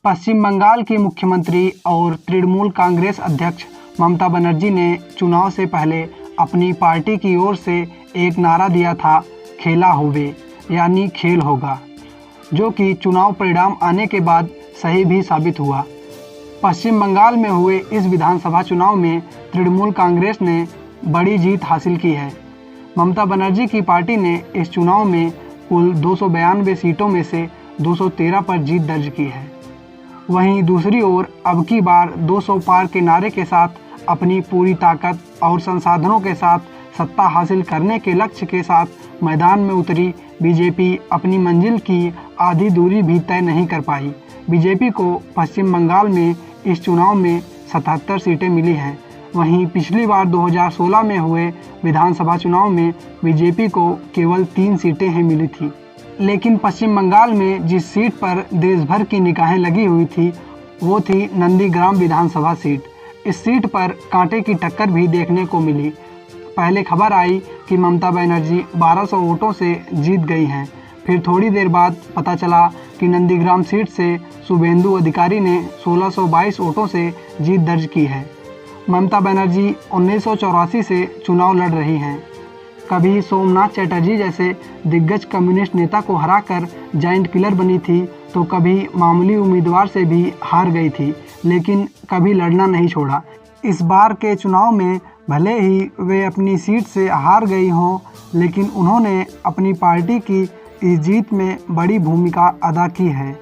पश्चिम बंगाल की मुख्यमंत्री और तृणमूल कांग्रेस अध्यक्ष ममता बनर्जी ने चुनाव से पहले अपनी पार्टी की ओर से एक नारा दिया था, खेला होवे, यानी खेल होगा, जो कि चुनाव परिणाम आने के बाद सही भी साबित हुआ। पश्चिम बंगाल में हुए इस विधानसभा चुनाव में तृणमूल कांग्रेस ने बड़ी जीत हासिल की है। ममता बनर्जी की पार्टी ने इस चुनाव में कुल 292 सीटों में से 213 पर जीत दर्ज की है। वहीं दूसरी ओर अब की बार 200 पार के नारे के साथ अपनी पूरी ताकत और संसाधनों के साथ सत्ता हासिल करने के लक्ष्य के साथ मैदान में उतरी बीजेपी अपनी मंजिल की आधी दूरी भी तय नहीं कर पाई। बीजेपी को पश्चिम बंगाल में इस चुनाव में 77 सीटें मिली हैं। वहीं पिछली बार 2016 में हुए विधानसभा चुनाव में बीजेपी को केवल 3 सीटें ही मिली थी। लेकिन पश्चिम बंगाल में जिस सीट पर देश भर की निगाहें लगी हुई थी वो थी नंदीग्राम विधानसभा सीट। इस सीट पर कांटे की टक्कर भी देखने को मिली। पहले खबर आई कि ममता बनर्जी 1200 वोटों से जीत गई हैं। फिर थोड़ी देर बाद पता चला कि नंदीग्राम सीट से शुभेंदु अधिकारी ने 1622 वोटों से जीत दर्ज की है। ममता बनर्जी 1984 से चुनाव लड़ रही हैं। कभी सोमनाथ चटर्जी जैसे दिग्गज कम्युनिस्ट नेता को हराकर जायंट किलर बनी थी, तो कभी मामूली उम्मीदवार से भी हार गई थी, लेकिन कभी लड़ना नहीं छोड़ा। इस बार के चुनाव में भले ही वे अपनी सीट से हार गई हों, लेकिन उन्होंने अपनी पार्टी की इस जीत में बड़ी भूमिका अदा की है।